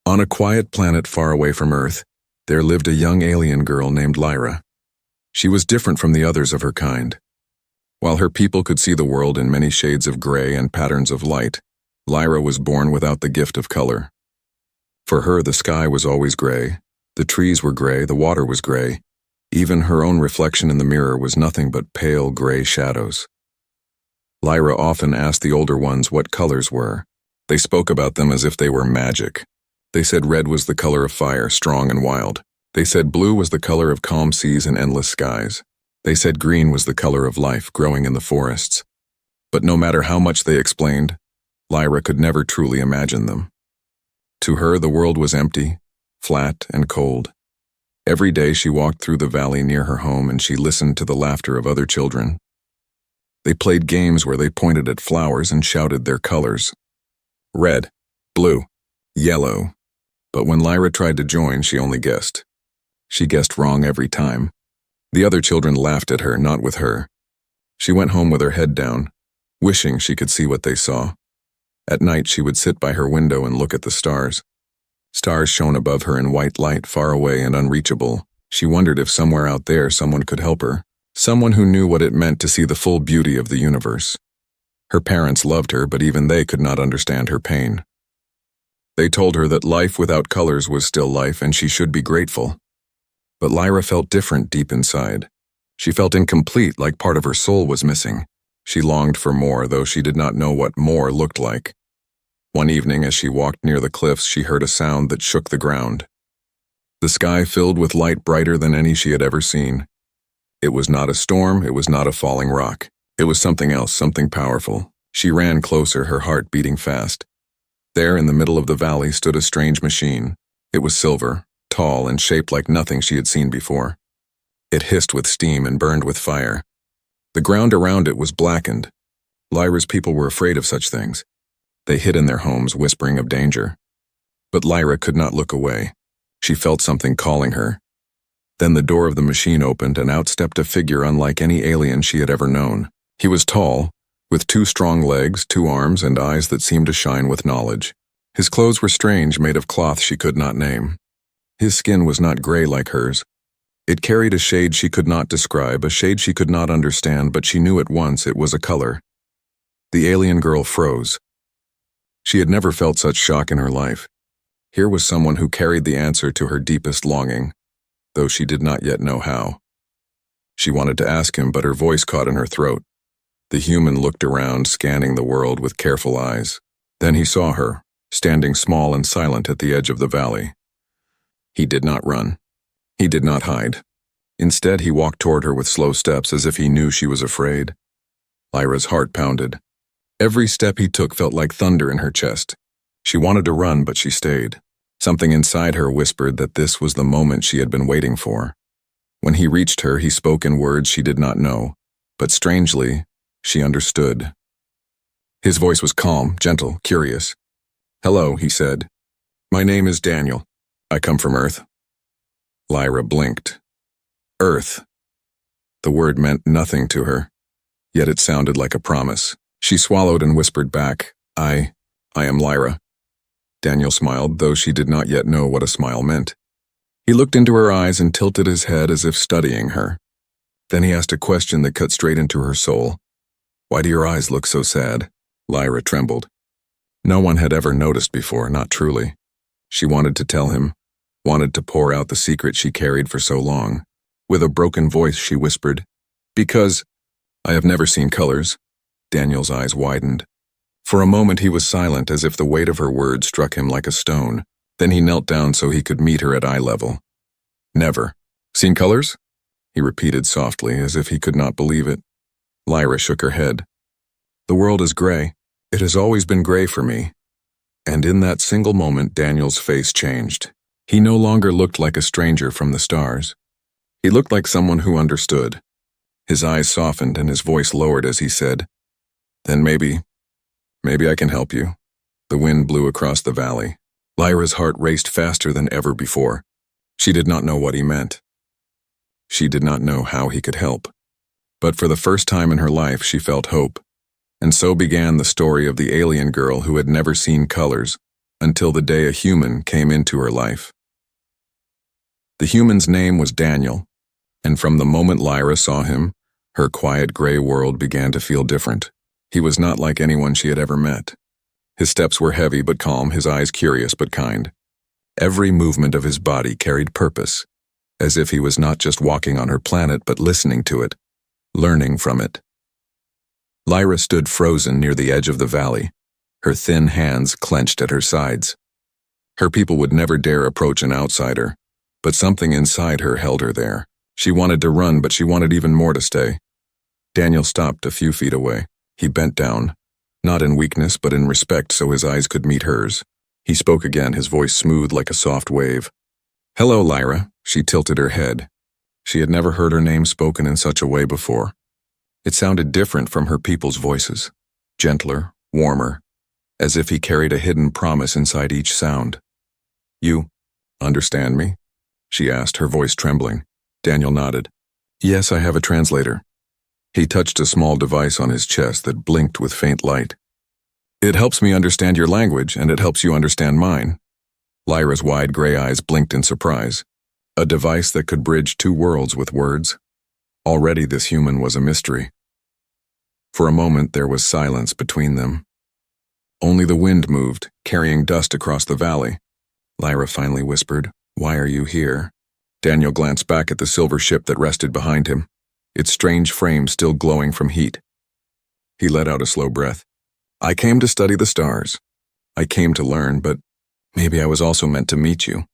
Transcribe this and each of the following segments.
On a quiet planet far away from Earth, there lived a young alien girl named Lyra. She was different from the others of her kind. While her people could see the world in many shades of gray and patterns of light, Lyra was born without the gift of color. For her, the sky was always gray, the trees were gray, the water was gray. Even her own reflection in the mirror was nothing but pale gray shadows. Lyra often asked the older ones what colors were. They spoke about them as if they were magic. They said red was the color of fire, strong and wild. They said blue was the color of calm seas and endless skies. They said green was the color of life growing in the forests. But no matter how much they explained, Lyra could never truly imagine them. To her, the world was empty, flat, and cold. Every day she walked through the valley near her home and she listened to the laughter of other children. They played games where they pointed at flowers and shouted their colors. Red, blue, yellow. But when Lyra tried to join, she only guessed. She guessed wrong every time. The other children laughed at her, not with her. She went home with her head down, wishing she could see what they saw. At night, she would sit by her window and look at the stars. Stars shone above her in white light, far away and unreachable. She wondered if somewhere out there someone could help her, someone who knew what it meant to see the full beauty of the universe. Her parents loved her, but even they could not understand her pain. They told her that life without colors was still life and she should be grateful. But Lyra felt different deep inside. She felt incomplete, like part of her soul was missing. She longed for more, though she did not know what more looked like. One evening, as she walked near the cliffs, she heard a sound that shook the ground. The sky filled with light brighter than any she had ever seen. It was not a storm, it was not a falling rock. It was something else, something powerful. She ran closer, her heart beating fast. There, in the middle of the valley, stood a strange machine. It was silver, tall, and shaped like nothing she had seen before. It hissed with steam and burned with fire. The ground around it was blackened. Lyra's people were afraid of such things. They hid in their homes, whispering of danger. But Lyra could not look away. She felt something calling her. Then the door of the machine opened and out stepped a figure unlike any alien she had ever known. He was tall, with 2 strong legs, 2 arms, and eyes that seemed to shine with knowledge. His clothes were strange, made of cloth she could not name. His skin was not gray like hers. It carried a shade she could not describe, a shade she could not understand, but she knew at once it was a color. The alien girl froze. She had never felt such shock in her life. Here was someone who carried the answer to her deepest longing, though she did not yet know how. She wanted to ask him, but her voice caught in her throat. The human looked around, scanning the world with careful eyes. Then he saw her, standing small and silent at the edge of the valley. He did not run. He did not hide. Instead, he walked toward her with slow steps as if he knew she was afraid. Lyra's heart pounded. Every step he took felt like thunder in her chest. She wanted to run, but she stayed. Something inside her whispered that this was the moment she had been waiting for. When he reached her, he spoke in words she did not know, but strangely, she understood. His voice was calm, gentle, curious. "Hello," he said. "My name is Daniel. I come from Earth." Lyra blinked. Earth. The word meant nothing to her, yet it sounded like a promise. She swallowed and whispered back, I am Lyra." Daniel smiled, though she did not yet know what a smile meant. He looked into her eyes and tilted his head as if studying her. Then he asked a question that cut straight into her soul. "Why do your eyes look so sad?" Lyra trembled. No one had ever noticed before, not truly. She wanted to tell him, wanted to pour out the secret she carried for so long. With a broken voice, she whispered, "Because I have never seen colors." Daniel's eyes widened. For a moment he was silent, as if the weight of her words struck him like a stone. Then he knelt down so he could meet her at eye level. "Never. Seen colors?" he repeated softly, as if he could not believe it. Lyra shook her head. "The world is gray. It has always been gray for me." And in that single moment, Daniel's face changed. He no longer looked like a stranger from the stars. He looked like someone who understood. His eyes softened and his voice lowered as he said, "Then maybe I can help you." The wind blew across the valley. Lyra's heart raced faster than ever before. She did not know what he meant. She did not know how he could help. But for the first time in her life, she felt hope. And so began the story of the alien girl who had never seen colors, until the day a human came into her life. The human's name was Daniel, and from the moment Lyra saw him, her quiet gray world began to feel different. He was not like anyone she had ever met. His steps were heavy but calm, his eyes curious but kind. Every movement of his body carried purpose, as if he was not just walking on her planet but listening to it, learning from it. Lyra stood frozen near the edge of the valley, her thin hands clenched at her sides. Her people would never dare approach an outsider, but something inside her held her there. She wanted to run, but she wanted even more to stay. Daniel stopped a few feet away. He bent down, not in weakness but in respect so his eyes could meet hers. He spoke again, his voice smooth like a soft wave. "Hello, Lyra." She tilted her head. She had never heard her name spoken in such a way before. It sounded different from her people's voices, gentler, warmer, as if he carried a hidden promise inside each sound. "You understand me?" she asked, her voice trembling. Daniel nodded. "Yes, I have a translator." He touched a small device on his chest that blinked with faint light. "It helps me understand your language, and it helps you understand mine." Lyra's wide gray eyes blinked in surprise. A device that could bridge two worlds with words. Already this human was a mystery. For a moment there was silence between them. Only the wind moved, carrying dust across the valley. Lyra finally whispered, "Why are you here?" Daniel glanced back at the silver ship that rested behind him, its strange frame still glowing from heat. He let out a slow breath. "I came to study the stars. I came to learn, but maybe I was also meant to meet you."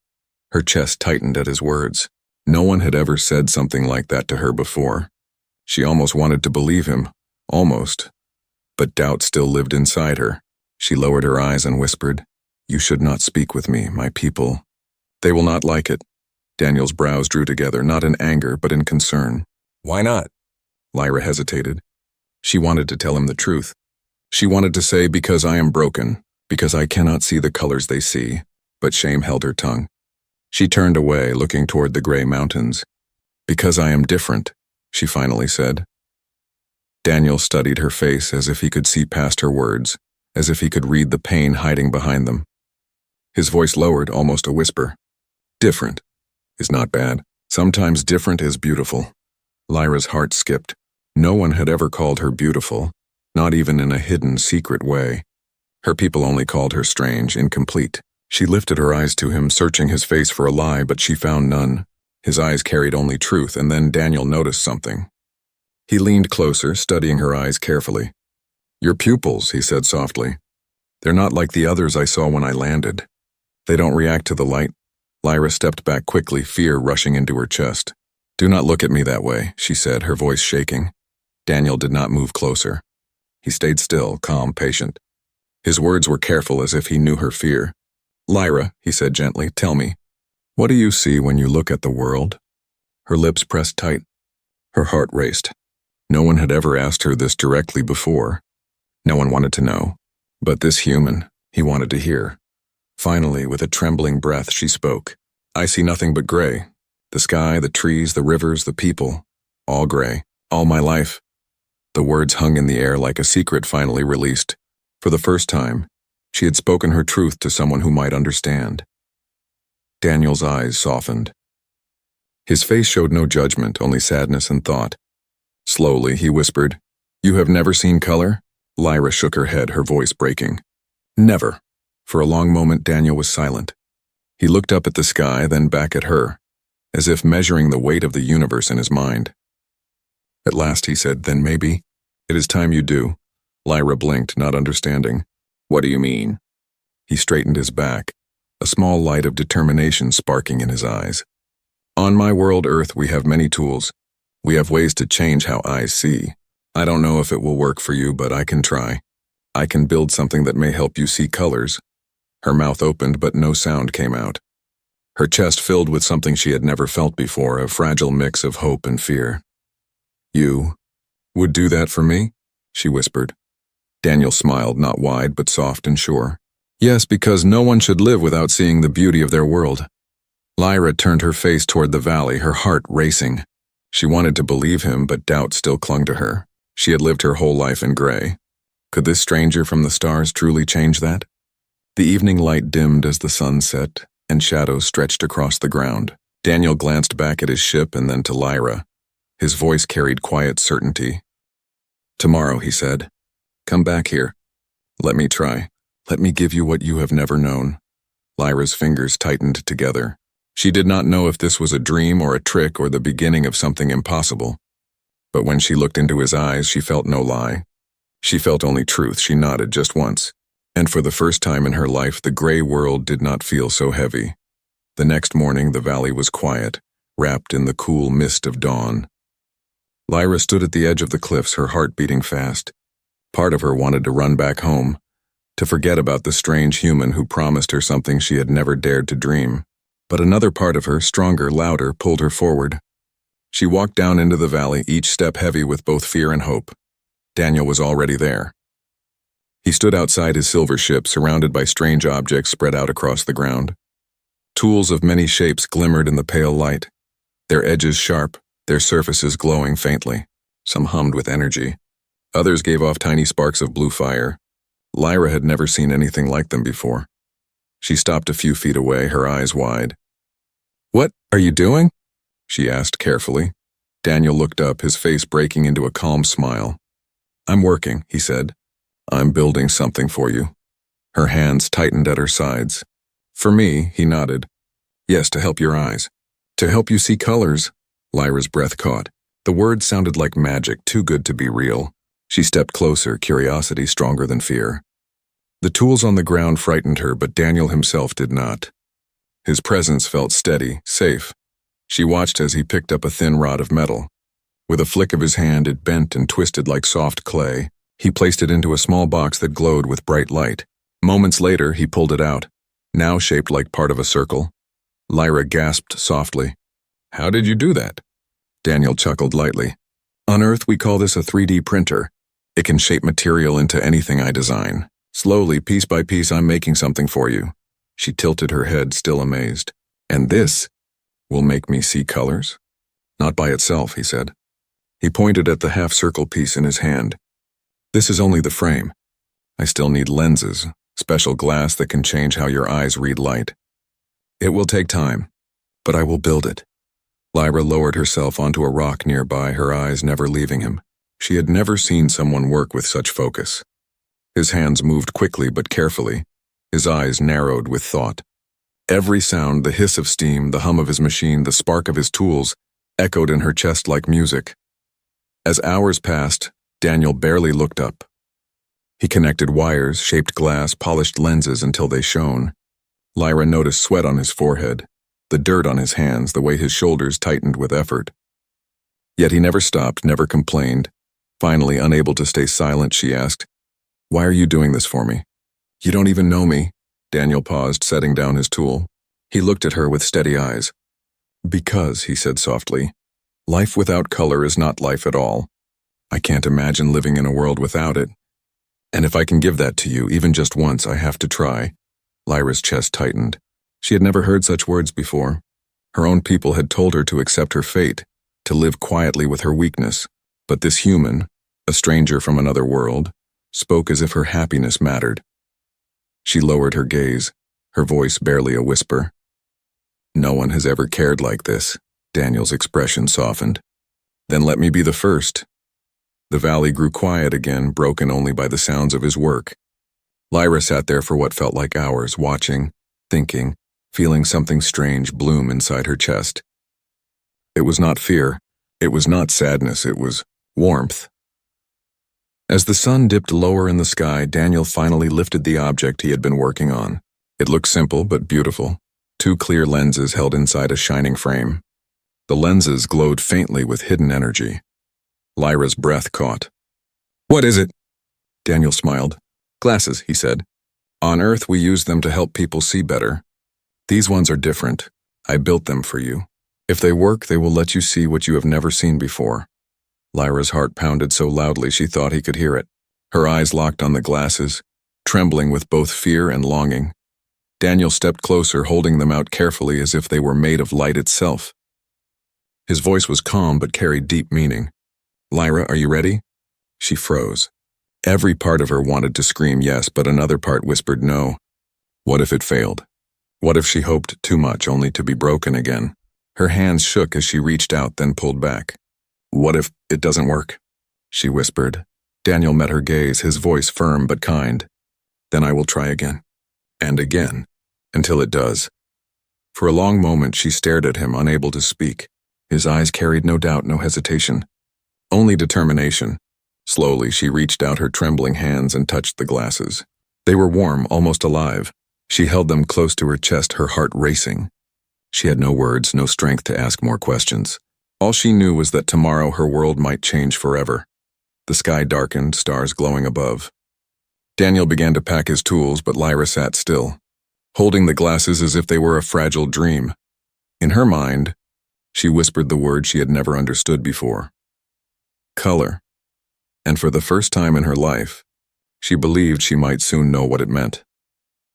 Her chest tightened at his words. No one had ever said something like that to her before. She almost wanted to believe him, almost, but doubt still lived inside her. She lowered her eyes and whispered, "You should not speak with me, my people. They will not like it." Daniel's brows drew together, not in anger, but in concern. "Why not?" Lyra hesitated. She wanted to tell him the truth. She wanted to say, "Because I am broken, because I cannot see the colors they see," but shame held her tongue. She turned away, looking toward the gray mountains. "Because I am different," she finally said. Daniel studied her face as if he could see past her words, as if he could read the pain hiding behind them. His voice lowered, almost a whisper. "Different is not bad. Sometimes different is beautiful." Lyra's heart skipped. No one had ever called her beautiful, not even in a hidden, secret way. Her people only called her strange, incomplete. She lifted her eyes to him, searching his face for a lie, but she found none. His eyes carried only truth, and then Daniel noticed something. He leaned closer, studying her eyes carefully. "Your pupils," he said softly. "They're not like the others I saw when I landed. They don't react to the light." Lyra stepped back quickly, fear rushing into her chest. "Do not look at me that way," she said, her voice shaking. Daniel did not move closer. He stayed still, calm, patient. His words were careful, as if he knew her fear. "Lyra," he said gently, "tell me, what do you see when you look at the world?" Her lips pressed tight. Her heart raced. No one had ever asked her this directly before. No one wanted to know. But this human, he wanted to hear. Finally, with a trembling breath, she spoke. "I see nothing but gray. The sky, the trees, the rivers, the people. All gray. All my life." The words hung in the air like a secret finally released. For the first time, she had spoken her truth to someone who might understand. Daniel's eyes softened. His face showed no judgment, only sadness and thought. Slowly, he whispered, "You have never seen color?" Lyra shook her head, her voice breaking. "Never." For a long moment, Daniel was silent. He looked up at the sky, then back at her, as if measuring the weight of the universe in his mind. At last, he said, "Then maybe it is time you do." Lyra blinked, not understanding. "What do you mean?" He straightened his back, a small light of determination sparking in his eyes. "On my world, Earth, we have many tools. We have ways to change how eyes see. I don't know if it will work for you, but I can try. I can build something that may help you see colors." Her mouth opened, but no sound came out. Her chest filled with something she had never felt before, a fragile mix of hope and fear. "You would do that for me?" she whispered. Daniel smiled, not wide, but soft and sure. "Yes, because no one should live without seeing the beauty of their world." Lyra turned her face toward the valley, her heart racing. She wanted to believe him, but doubt still clung to her. She had lived her whole life in gray. Could this stranger from the stars truly change that? The evening light dimmed as the sun set, and shadows stretched across the ground. Daniel glanced back at his ship and then to Lyra. His voice carried quiet certainty. "Tomorrow," he said. "Come back here. Let me try. Let me give you what you have never known." Lyra's fingers tightened together. She did not know if this was a dream or a trick or the beginning of something impossible. But when she looked into his eyes, she felt no lie. She felt only truth. She nodded just once. And for the first time in her life, the gray world did not feel so heavy. The next morning, the valley was quiet, wrapped in the cool mist of dawn. Lyra stood at the edge of the cliffs, her heart beating fast. Part of her wanted to run back home, to forget about the strange human who promised her something she had never dared to dream. But another part of her, stronger, louder, pulled her forward. She walked down into the valley, each step heavy with both fear and hope. Daniel was already there. He stood outside his silver ship, surrounded by strange objects spread out across the ground. Tools of many shapes glimmered in the pale light, their edges sharp, their surfaces glowing faintly. Some hummed with energy. Others gave off tiny sparks of blue fire. Lyra had never seen anything like them before. She stopped a few feet away, her eyes wide. "What are you doing?" she asked carefully. Daniel looked up, his face breaking into a calm smile. "I'm working," he said. "I'm building something for you." Her hands tightened at her sides. "For me," he nodded. "Yes, to help your eyes. To help you see colors." Lyra's breath caught. The words sounded like magic, too good to be real. She stepped closer, curiosity stronger than fear. The tools on the ground frightened her, but Daniel himself did not. His presence felt steady, safe. She watched as he picked up a thin rod of metal. With a flick of his hand, it bent and twisted like soft clay. He placed it into a small box that glowed with bright light. Moments later, he pulled it out, now shaped like part of a circle. Lyra gasped softly. "How did you do that?" Daniel chuckled lightly. "On Earth, we call this a 3D printer. It can shape material into anything I design. Slowly, piece by piece, I'm making something for you." She tilted her head, still amazed. "And this will make me see colors?" "Not by itself," he said. He pointed at the half-circle piece in his hand. "This is only the frame. I still need lenses, special glass that can change how your eyes read light. It will take time, but I will build it." Lyra lowered herself onto a rock nearby, her eyes never leaving him. She had never seen someone work with such focus. His hands moved quickly but carefully, his eyes narrowed with thought. Every sound, the hiss of steam, the hum of his machine, the spark of his tools, echoed in her chest like music. As hours passed, Daniel barely looked up. He connected wires, shaped glass, polished lenses until they shone. Lyra noticed sweat on his forehead, the dirt on his hands, the way his shoulders tightened with effort. Yet he never stopped, never complained. Finally, unable to stay silent, she asked, "Why are you doing this for me?" "You don't even know me." Daniel paused, setting down his tool. He looked at her with steady eyes. "Because," he said softly, "life without color is not life at all. I can't imagine living in a world without it. And if I can give that to you, even just once, I have to try." Lyra's chest tightened. She had never heard such words before. Her own people had told her to accept her fate, to live quietly with her weakness. But this human, a stranger from another world, spoke as if her happiness mattered. She lowered her gaze, her voice barely a whisper. "No one has ever cared like this." Daniel's expression softened. "Then let me be the first." The valley grew quiet again, broken only by the sounds of his work. Lyra sat there for what felt like hours, watching, thinking, feeling something strange bloom inside her chest. It was not fear, it was not sadness, it was warmth. As the sun dipped lower in the sky, Daniel finally lifted the object he had been working on. It looked simple but beautiful. 2 clear lenses held inside a shining frame. The lenses glowed faintly with hidden energy. Lyra's breath caught. "What is it?" Daniel smiled. "Glasses," he said. "On Earth, we use them to help people see better. These ones are different. I built them for you. If they work, they will let you see what you have never seen before." Lyra's heart pounded so loudly she thought he could hear it. Her eyes locked on the glasses, trembling with both fear and longing. Daniel stepped closer, holding them out carefully as if they were made of light itself. His voice was calm but carried deep meaning. "Lyra, are you ready?" She froze. Every part of her wanted to scream yes, but another part whispered no. What if it failed? What if she hoped too much only to be broken again? Her hands shook as she reached out, then pulled back. What if it doesn't work? She whispered. Daniel met her gaze, his voice firm but kind. Then I will try again. And again. Until it does. For a long moment she stared at him, unable to speak. His eyes carried no doubt, no hesitation. Only determination. Slowly she reached out her trembling hands and touched the glasses. They were warm, almost alive. She held them close to her chest, her heart racing. She had no words, no strength to ask more questions. All she knew was that tomorrow her world might change forever. The sky darkened, stars glowing above. Daniel began to pack his tools, but Lyra sat still, holding the glasses as if they were a fragile dream. In her mind, she whispered the word she had never understood before. Color. And for the first time in her life, she believed she might soon know what it meant.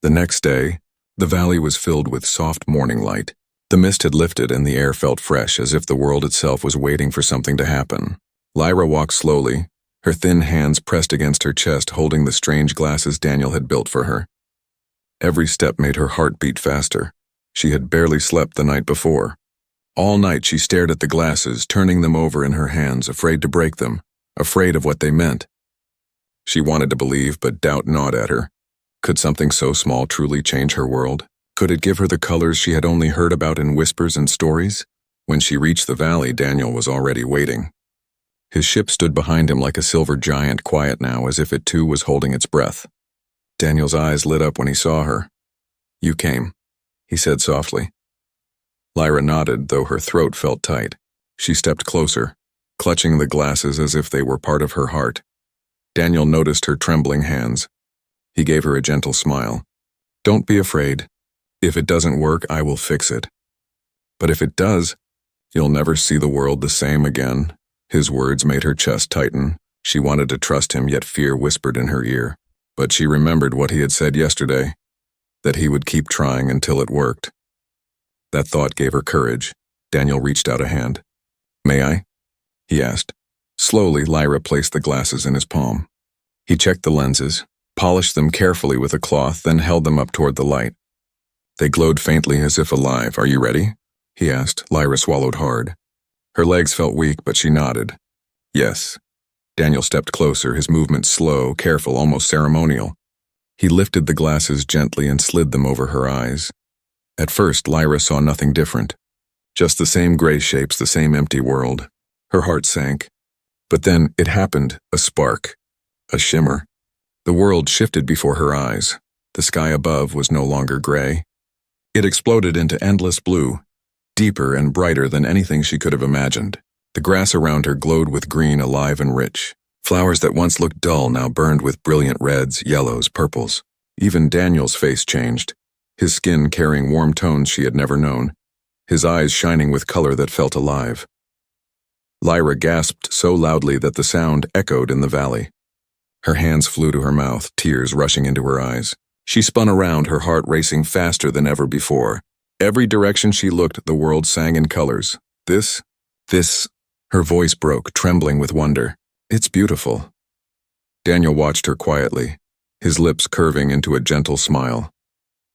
The next day, the valley was filled with soft morning light. The mist had lifted and the air felt fresh, as if the world itself was waiting for something to happen. Lyra walked slowly, her thin hands pressed against her chest, holding the strange glasses Daniel had built for her. Every step made her heart beat faster. She had barely slept the night before. All night she stared at the glasses, turning them over in her hands, afraid to break them, afraid of what they meant. She wanted to believe, but doubt gnawed at her. Could something so small truly change her world? Could it give her the colors she had only heard about in whispers and stories? When she reached the valley, Daniel was already waiting. His ship stood behind him like a silver giant, quiet now, as if it too was holding its breath. Daniel's eyes lit up when he saw her. You came, he said softly. Lyra nodded, though her throat felt tight. She stepped closer, clutching the glasses as if they were part of her heart. Daniel noticed her trembling hands. He gave her a gentle smile. Don't be afraid. If it doesn't work, I will fix it. But if it does, you'll never see the world the same again. His words made her chest tighten. She wanted to trust him, yet fear whispered in her ear. But she remembered what he had said yesterday, that he would keep trying until it worked. That thought gave her courage. Daniel reached out a hand. May I? He asked. Slowly, Lyra placed the glasses in his palm. He checked the lenses, polished them carefully with a cloth, then held them up toward the light. They glowed faintly, as if alive. Are you ready? He asked. Lyra swallowed hard. Her legs felt weak, but she nodded. Yes. Daniel stepped closer, his movements slow, careful, almost ceremonial. He lifted the glasses gently and slid them over her eyes. At first, Lyra saw nothing different. Just the same gray shapes, the same empty world. Her heart sank. But then it happened, a spark, a shimmer. The world shifted before her eyes. The sky above was no longer gray. It exploded into endless blue, deeper and brighter than anything she could have imagined. The grass around her glowed with green, alive and rich. Flowers that once looked dull now burned with brilliant reds, yellows, purples. Even Daniel's face changed, his skin carrying warm tones she had never known, his eyes shining with color that felt alive. Lyra gasped so loudly that the sound echoed in the valley. Her hands flew to her mouth, tears rushing into her eyes. She spun around, her heart racing faster than ever before. Every direction she looked, the world sang in colors. This, her voice broke, trembling with wonder. It's beautiful. Daniel watched her quietly, his lips curving into a gentle smile.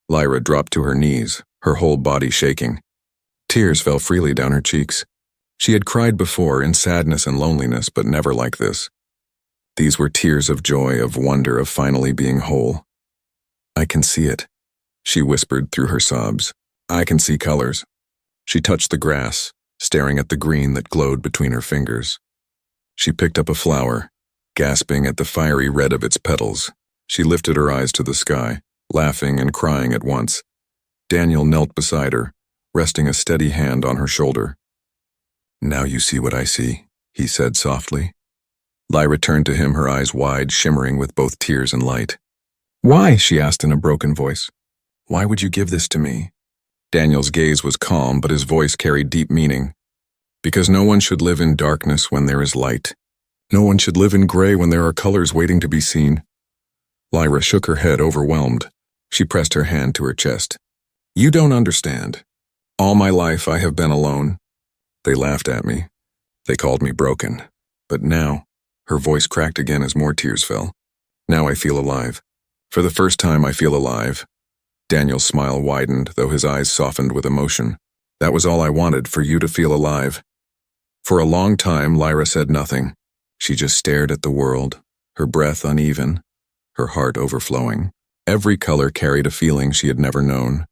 Lyra dropped to her knees, her whole body shaking. Tears fell freely down her cheeks. She had cried before, in sadness and loneliness, but never like this. These were tears of joy, of wonder, of finally being whole. I can see it, she whispered through her sobs. I can see colors. She touched the grass, staring at the green that glowed between her fingers. She picked up a flower, gasping at the fiery red of its petals. She lifted her eyes to the sky, laughing and crying at once. Daniel knelt beside her, resting a steady hand on her shoulder. Now you see what I see, he said softly. Lyra turned to him, her eyes wide, shimmering with both tears and light. Why? She asked in a broken voice. Why would you give this to me? Daniel's gaze was calm, but his voice carried deep meaning. Because no one should live in darkness when there is light. No one should live in gray when there are colors waiting to be seen. Lyra shook her head, overwhelmed. She pressed her hand to her chest. You don't understand. All my life I have been alone. They laughed at me. They called me broken. But now, her voice cracked again as more tears fell. Now I feel alive. For the first time I feel alive. Daniel's smile widened, though his eyes softened with emotion. That was all I wanted, for you to feel alive. For a long time, Lyra said nothing. She just stared at the world, her breath uneven, her heart overflowing. Every color carried a feeling she had never known.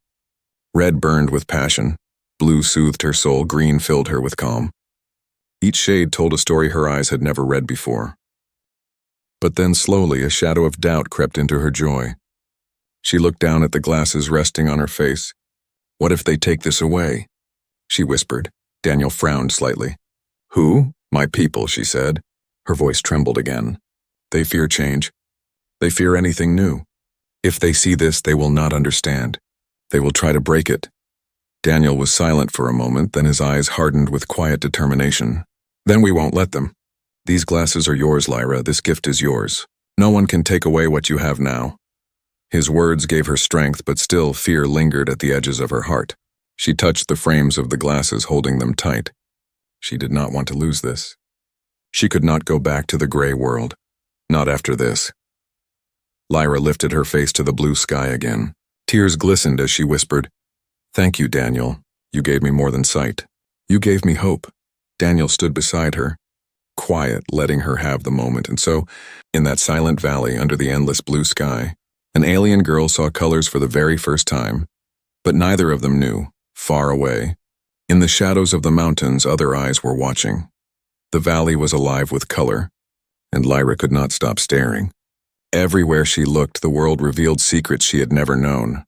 Red burned with passion, blue soothed her soul, green filled her with calm. Each shade told a story her eyes had never read before. But then slowly a shadow of doubt crept into her joy. She looked down at the glasses resting on her face. What if they take this away? She whispered. Daniel frowned slightly. Who? My people, she said. Her voice trembled again. They fear change. They fear anything new. If they see this, they will not understand. They will try to break it. Daniel was silent for a moment, then his eyes hardened with quiet determination. Then we won't let them. These glasses are yours, Lyra. This gift is yours. No one can take away what you have now. His words gave her strength, but still fear lingered at the edges of her heart. She touched the frames of the glasses, holding them tight. She did not want to lose this. She could not go back to the gray world. Not after this. Lyra lifted her face to the blue sky again. Tears glistened as she whispered, Thank you, Daniel. You gave me more than sight. You gave me hope. Daniel stood beside her, quiet, letting her have the moment. And so, in that silent valley under the endless blue sky, an alien girl saw colors for the very first time, but neither of them knew. Far away, in the shadows of the mountains, other eyes were watching. The valley was alive with color, and Lyra could not stop staring. Everywhere she looked, the world revealed secrets she had never known.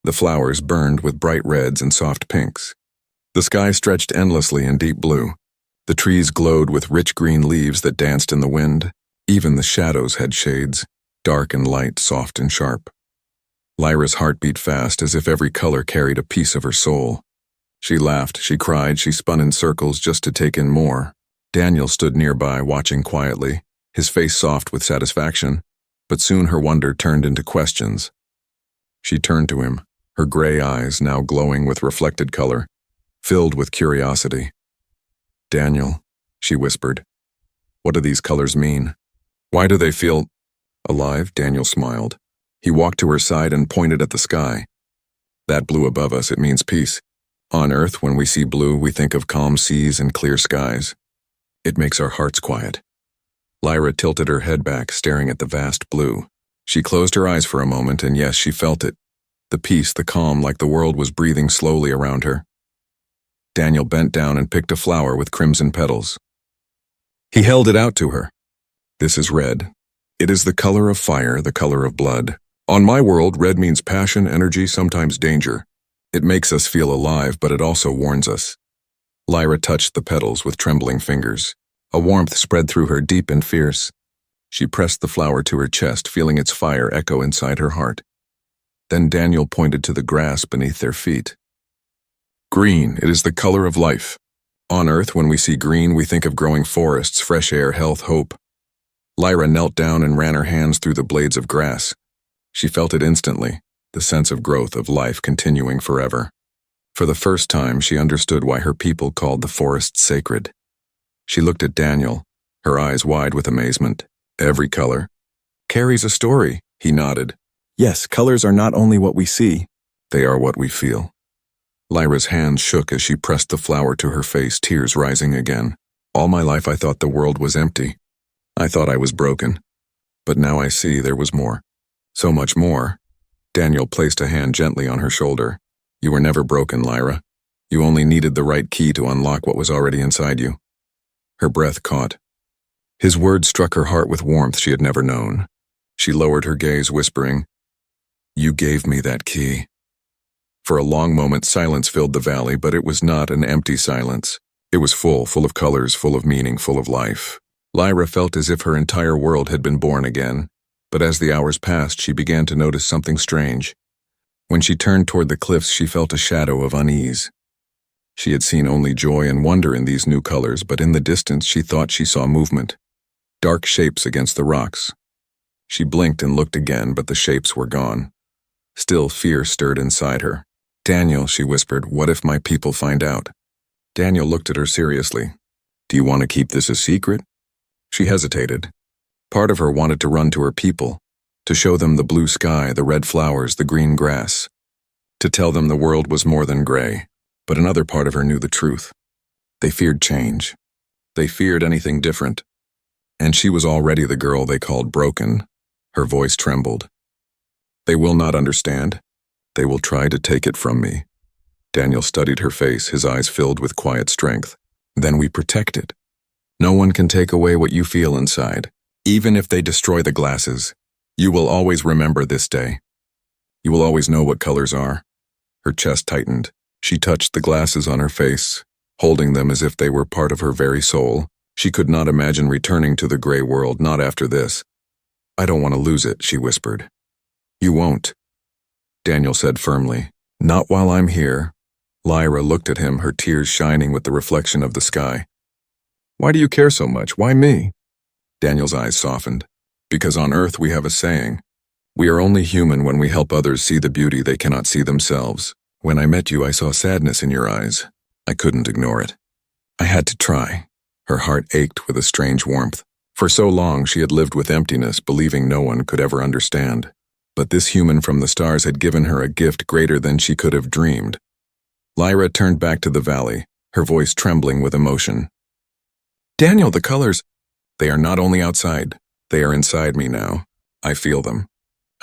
The flowers burned with bright reds and soft pinks. The sky stretched endlessly in deep blue. The trees glowed with rich green leaves that danced in the wind. Even the shadows had shades, dark and light, soft and sharp. Lyra's heart beat fast, as if every color carried a piece of her soul. She laughed, she cried, she spun in circles just to take in more. Daniel stood nearby, watching quietly, his face soft with satisfaction, but soon her wonder turned into questions. She turned to him, her gray eyes now glowing with reflected color, filled with curiosity. Daniel, she whispered, what do these colors mean? Why do they feel alive? Daniel smiled. He walked to her side and pointed at the sky. That blue above us, it means peace. On Earth, when we see blue, we think of calm seas and clear skies. It makes our hearts quiet. Lyra tilted her head back, staring at the vast blue. She closed her eyes for a moment, and yes, she felt it. The peace, the calm, like the world was breathing slowly around her. Daniel bent down and picked a flower with crimson petals. He held it out to her. This is red. It is the color of fire, the color of blood. On my world, red means passion, energy, sometimes danger. It makes us feel alive, but it also warns us. Lyra touched the petals with trembling fingers. A warmth spread through her, deep and fierce. She pressed the flower to her chest, feeling its fire echo inside her heart. Then Daniel pointed to the grass beneath their feet. Green, it is the color of life. On Earth, when we see green, we think of growing forests, fresh air, health, hope. Lyra knelt down and ran her hands through the blades of grass. She felt it instantly, the sense of growth, of life continuing forever. For the first time, she understood why her people called the forest sacred. She looked at Daniel, her eyes wide with amazement. Every color carries a story, he nodded. Yes, colors are not only what we see, they are what we feel. Lyra's hands shook as she pressed the flower to her face, tears rising again. All my life I thought the world was empty. I thought I was broken. But now I see there was more. So much more. Daniel placed a hand gently on her shoulder. You were never broken, Lyra. You only needed the right key to unlock what was already inside you. Her breath caught. His words struck her heart with warmth she had never known. She lowered her gaze, whispering, You gave me that key. For a long moment, silence filled the valley, but it was not an empty silence. It was full of colors, full of meaning, full of life. Lyra felt as if her entire world had been born again. But as the hours passed, she began to notice something strange. When she turned toward the cliffs, she felt a shadow of unease. She had seen only joy and wonder in these new colors, but in the distance she thought she saw movement. Dark shapes against the rocks. She blinked and looked again, but the shapes were gone. Still, fear stirred inside her. Daniel, she whispered, what if my people find out? Daniel looked at her seriously. Do you want to keep this a secret? She hesitated. Part of her wanted to run to her people, to show them the blue sky, the red flowers, the green grass, to tell them the world was more than gray. But another part of her knew the truth. They feared change. They feared anything different. And she was already the girl they called broken. Her voice trembled. They will not understand. They will try to take it from me. Daniel studied her face, his eyes filled with quiet strength. Then we protect it. No one can take away what you feel inside. Even if they destroy the glasses, you will always remember this day. You will always know what colors are. Her chest tightened. She touched the glasses on her face, holding them as if they were part of her very soul. She could not imagine returning to the gray world, not after this. I don't want to lose it, she whispered. You won't, Daniel said firmly. Not while I'm here. Lyra looked at him, her tears shining with the reflection of the sky. Why do you care so much? Why me? Daniel's eyes softened. Because on Earth we have a saying. We are only human when we help others see the beauty they cannot see themselves. When I met you, I saw sadness in your eyes. I couldn't ignore it. I had to try. Her heart ached with a strange warmth. For so long she had lived with emptiness, believing no one could ever understand. But this human from the stars had given her a gift greater than she could have dreamed. Lyra turned back to the valley, her voice trembling with emotion. Daniel, the colors, they are not only outside, they are inside me now. I feel them.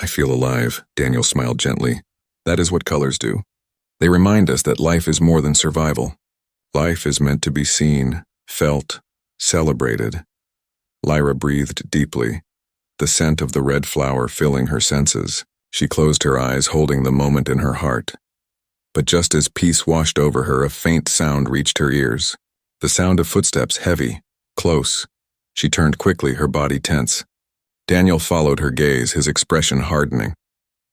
I feel alive, Daniel smiled gently. That is what colors do. They remind us that life is more than survival. Life is meant to be seen, felt, celebrated. Lyra breathed deeply, the scent of the red flower filling her senses. She closed her eyes, holding the moment in her heart. But just as peace washed over her, a faint sound reached her ears. The sound of footsteps, heavy, close. She turned quickly, her body tense. Daniel followed her gaze, his expression hardening.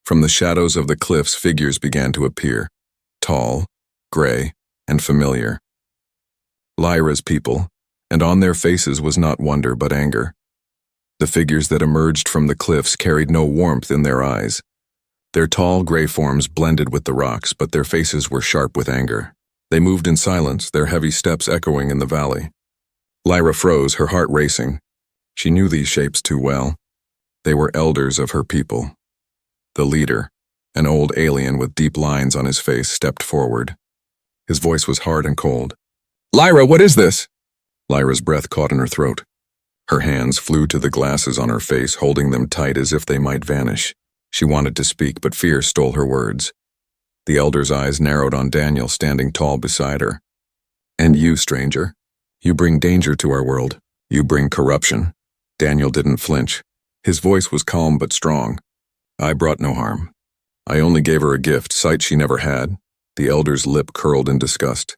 From the shadows of the cliffs, figures began to appear, tall, gray, and familiar. Lyra's people, and on their faces was not wonder but anger. The figures that emerged from the cliffs carried no warmth in their eyes. Their tall gray forms blended with the rocks, but their faces were sharp with anger. They moved in silence, their heavy steps echoing in the valley. Lyra froze, her heart racing. She knew these shapes too well. They were elders of her people. The leader, an old alien with deep lines on his face, stepped forward. His voice was hard and cold. Lyra, what is this? Lyra's breath caught in her throat. Her hands flew to the glasses on her face, holding them tight as if they might vanish. She wanted to speak, but fear stole her words. The elder's eyes narrowed on Daniel, standing tall beside her. And you, stranger, you bring danger to our world. You bring corruption. Daniel didn't flinch. His voice was calm but strong. I brought no harm. I only gave her a gift, sight she never had. The elder's lip curled in disgust.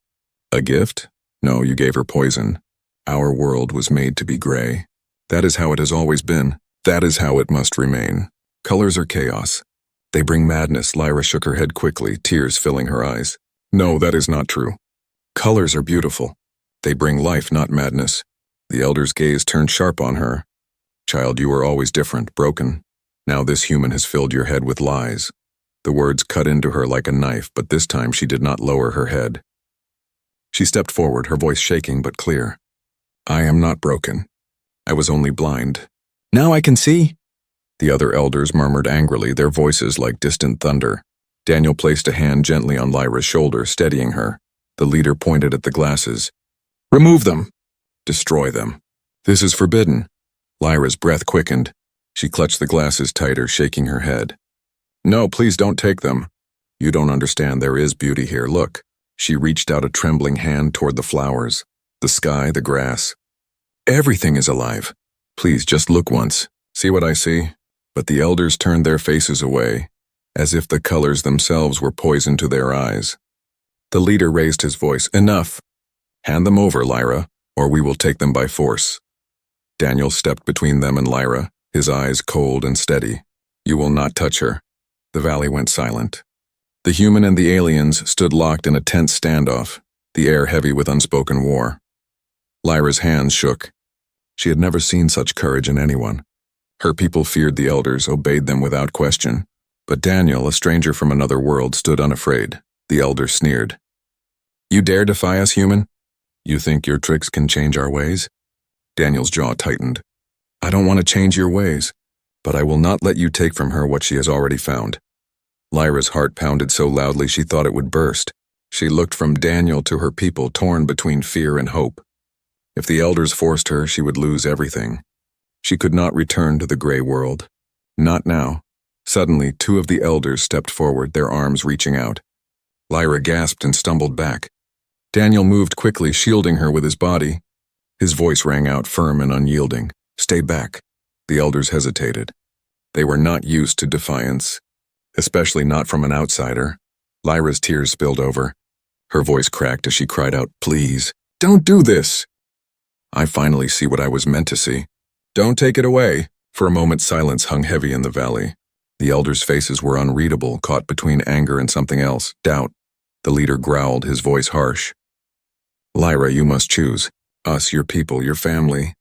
A gift? No, you gave her poison. Our world was made to be gray. That is how it has always been. That is how it must remain. Colors are chaos. They bring madness. Lyra shook her head quickly, tears filling her eyes. No, that is not true. Colors are beautiful. They bring life, not madness. The elder's gaze turned sharp on her. Child, you were always different, broken. Now this human has filled your head with lies. The words cut into her like a knife, but this time she did not lower her head. She stepped forward, her voice shaking but clear. I am not broken. I was only blind. Now I can see. The other elders murmured angrily, their voices like distant thunder. Daniel placed a hand gently on Lyra's shoulder, steadying her. The leader pointed at the glasses. Remove them. Destroy them. This is forbidden. Lyra's breath quickened. She clutched the glasses tighter, shaking her head. No, please don't take them. You don't understand, there is beauty here, look. She reached out a trembling hand toward the flowers, the sky, the grass. Everything is alive. Please, just look once. See what I see? But the elders turned their faces away, as if the colors themselves were poison to their eyes. The leader raised his voice. Enough. Hand them over, Lyra, or we will take them by force. Daniel stepped between them and Lyra, his eyes cold and steady. You will not touch her. The valley went silent. The human and the aliens stood locked in a tense standoff, the air heavy with unspoken war. Lyra's hands shook. She had never seen such courage in anyone. Her people feared the elders, obeyed them without question. But Daniel, a stranger from another world, stood unafraid. The elder sneered. You dare defy us, human? You think your tricks can change our ways? Daniel's jaw tightened. I don't want to change your ways. But I will not let you take from her what she has already found. Lyra's heart pounded so loudly she thought it would burst. She looked from Daniel to her people, torn between fear and hope. If the elders forced her, she would lose everything. She could not return to the gray world. Not now. Suddenly, two of the elders stepped forward, their arms reaching out. Lyra gasped and stumbled back. Daniel moved quickly, shielding her with his body. His voice rang out firm and unyielding. "Stay back." The elders hesitated. They were not used to defiance, especially not from an outsider. Lyra's tears spilled over. Her voice cracked as she cried out, "Please, don't do this." "I finally see what I was meant to see. Don't take it away." For a moment, silence hung heavy in the valley. The elders' faces were unreadable, caught between anger and something else, doubt. The leader growled, his voice harsh. "Lyra, you must choose. Us, your people, your family,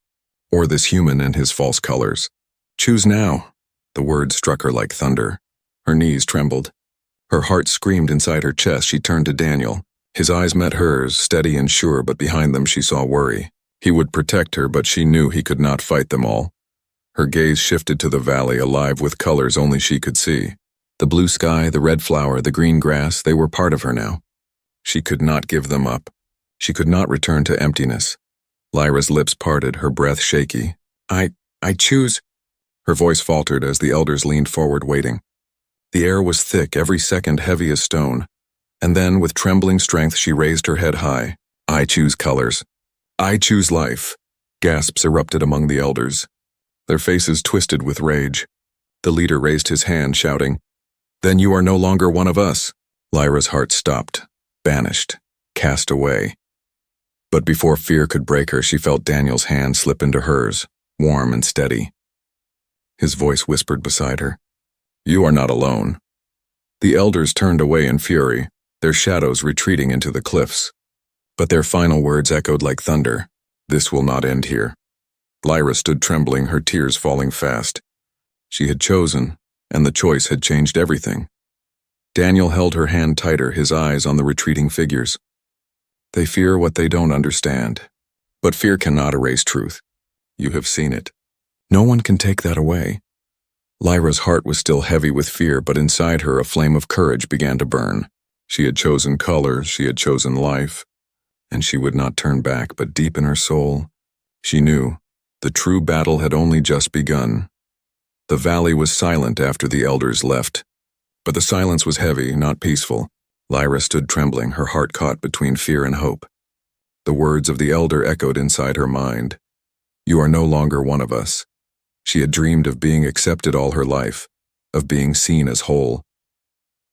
or this human and his false colors. Choose now." The words struck her like thunder. Her knees trembled. Her heart screamed inside her chest. She turned to Daniel. His eyes met hers, steady and sure, but behind them she saw worry. He would protect her, but she knew he could not fight them all. Her gaze shifted to the valley, alive with colors only she could see. The blue sky, the red flower, the green grass, they were part of her now. She could not give them up. She could not return to emptiness. Lyra's lips parted, her breath shaky. I choose." Her voice faltered as the elders leaned forward, waiting. The air was thick, every second heavy as stone. And then, with trembling strength, she raised her head high. "I choose colors. I choose life." Gasps erupted among the elders. Their faces twisted with rage. The leader raised his hand, shouting, "Then you are no longer one of us." Lyra's heart stopped, banished, cast away. But before fear could break her, she felt Daniel's hand slip into hers, warm and steady. His voice whispered beside her, "You are not alone." The elders turned away in fury, their shadows retreating into the cliffs. But their final words echoed like thunder, "This will not end here." Lyra stood trembling, her tears falling fast. She had chosen, and the choice had changed everything. Daniel held her hand tighter, his eyes on the retreating figures. They fear what they don't understand. But fear cannot erase truth. You have seen it. No one can take that away. Lyra's heart was still heavy with fear, but inside her a flame of courage began to burn. She had chosen colors, she had chosen life, and she would not turn back, but deep in her soul, she knew the true battle had only just begun. The valley was silent after the elders left, but the silence was heavy, not peaceful. Lyra stood trembling, her heart caught between fear and hope. The words of the elder echoed inside her mind. "You are no longer one of us." She had dreamed of being accepted all her life, of being seen as whole.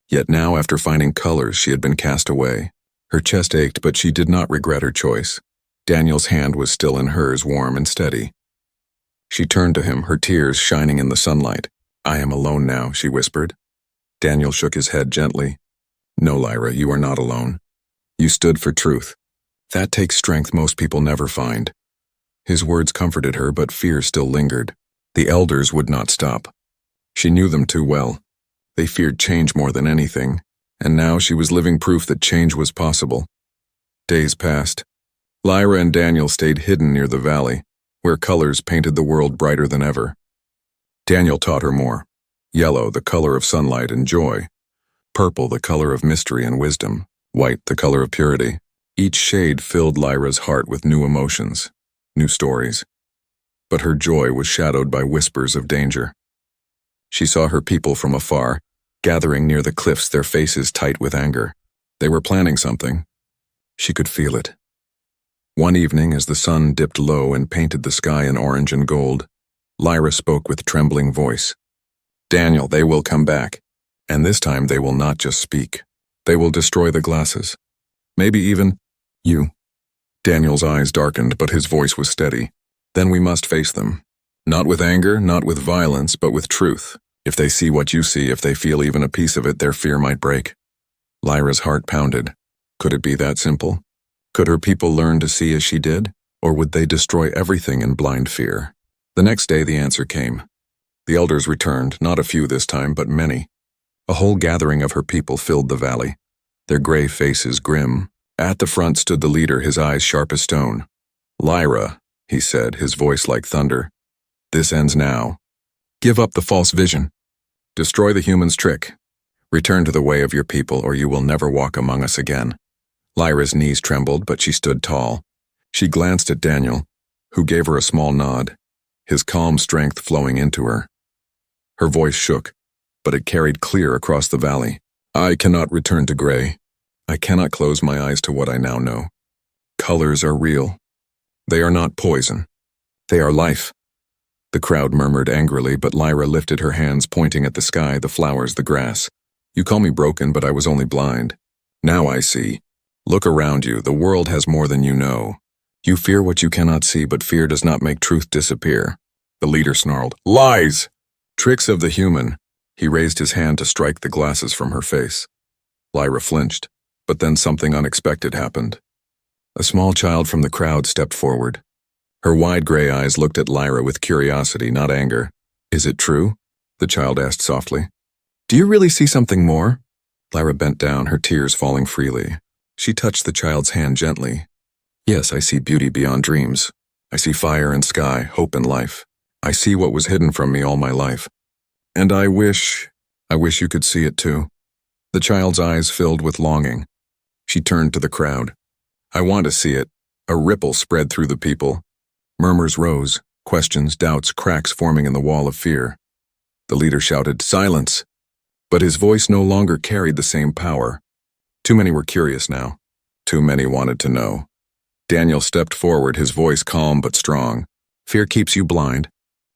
Yet now, after finding colors, she had been cast away. Her chest ached, but she did not regret her choice. Daniel's hand was still in hers, warm and steady. She turned to him, her tears shining in the sunlight. "I am alone now," she whispered. Daniel shook his head gently. "No, Lyra, you are not alone. You stood for truth. That takes strength most people never find." His words comforted her, but fear still lingered. The elders would not stop. She knew them too well. They feared change more than anything, and now she was living proof that change was possible. Days passed. Lyra and Daniel stayed hidden near the valley, where colors painted the world brighter than ever. Daniel taught her more. Yellow, the color of sunlight and joy. Purple, the color of mystery and wisdom. White, the color of purity. Each shade filled Lyra's heart with new emotions, new stories. But her joy was shadowed by whispers of danger. She saw her people from afar, gathering near the cliffs, their faces tight with anger. They were planning something. She could feel it. One evening, as the sun dipped low and painted the sky in orange and gold, Lyra spoke with trembling voice. "Daniel, they will come back. And this time they will not just speak. They will destroy the glasses. Maybe even you." Daniel's eyes darkened, but his voice was steady. "Then we must face them. Not with anger, not with violence, but with truth. If they see what you see, if they feel even a piece of it, their fear might break." Lyra's heart pounded. Could it be that simple? Could her people learn to see as she did? Or would they destroy everything in blind fear? The next day the answer came. The elders returned, not a few this time, but many. A whole gathering of her people filled the valley, their gray faces grim. At the front stood the leader, his eyes sharp as stone. "Lyra," he said, his voice like thunder, "this ends now. Give up the false vision. Destroy the human's trick. Return to the way of your people, or you will never walk among us again. Lyra's knees trembled, but she stood tall. She glanced at Daniel, who gave her a small nod, his calm strength flowing into her. Her voice shook, but it carried clear across the valley. I cannot return to gray. I cannot close my eyes to what I now know. Colors are real. They are not poison. They are life. The crowd murmured angrily, but Lyra lifted her hands, pointing at the sky, the flowers, the grass. You call me broken, but I was only blind. Now I see. Look around you. The world has more than you know. You fear what you cannot see, but fear does not make truth disappear. The leader snarled, Lies! Tricks of the human. He raised his hand to strike the glasses from her face. Lyra flinched, but then something unexpected happened. A small child from the crowd stepped forward. Her wide gray eyes looked at Lyra with curiosity, not anger. Is it true? The child asked softly. Do you really see something more? Lyra bent down, her tears falling freely. She touched the child's hand gently. Yes, I see beauty beyond dreams. I see fire and sky, hope and life. I see what was hidden from me all my life. And I wish you could see it too. The child's eyes filled with longing. She turned to the crowd. I want to see it. A ripple spread through the people. Murmurs rose, questions, doubts, cracks forming in the wall of fear. The leader shouted, Silence! But his voice no longer carried the same power. Too many were curious now. Too many wanted to know. Daniel stepped forward, his voice calm but strong. Fear keeps you blind,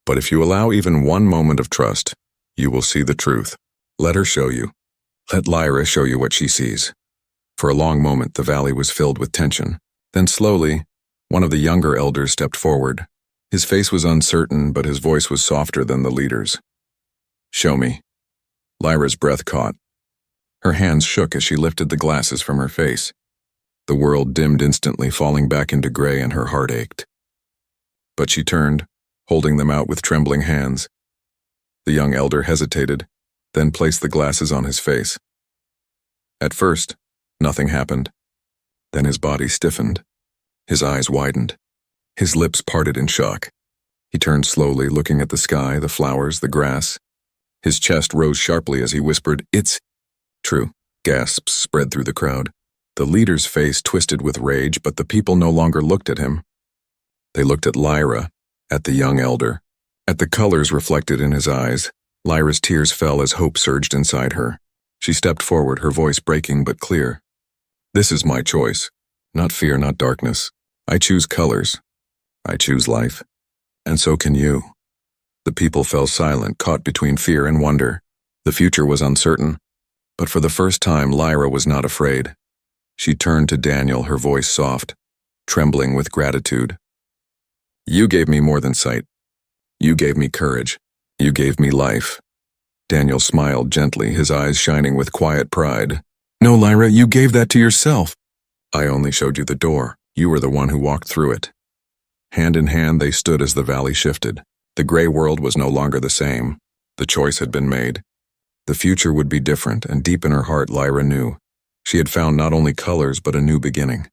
but if you allow even one moment of trust, you will see the truth. Let her show you. Let Lyra show you what she sees. For a long moment, the valley was filled with tension. Then slowly, one of the younger elders stepped forward. His face was uncertain, but his voice was softer than the leader's. Show me. Lyra's breath caught. Her hands shook as she lifted the glasses from her face. The world dimmed instantly, falling back into gray, and her heart ached. But she turned, holding them out with trembling hands. The young elder hesitated, then placed the glasses on his face. At first, nothing happened. Then his body stiffened. His eyes widened. His lips parted in shock. He turned slowly, looking at the sky, the flowers, the grass. His chest rose sharply as he whispered, It's true. Gasps spread through the crowd. The leader's face twisted with rage, but the people no longer looked at him. They looked at Lyra, at the young elder, at the colors reflected in his eyes. Lyra's tears fell as hope surged inside her. She stepped forward, her voice breaking but clear. This is my choice. Not fear, not darkness. I choose colors. I choose life. And so can you. The people fell silent, caught between fear and wonder. The future was uncertain. But for the first time, Lyra was not afraid. She turned to Daniel, her voice soft, trembling with gratitude. You gave me more than sight. You gave me courage. You gave me life. Daniel smiled gently, his eyes shining with quiet pride. No, Lyra, you gave that to yourself. I only showed you the door. You were the one who walked through it. Hand in hand, they stood as the valley shifted. The gray world was no longer the same. The choice had been made. The future would be different, and deep in her heart, Lyra knew. She had found not only colors, but a new beginning.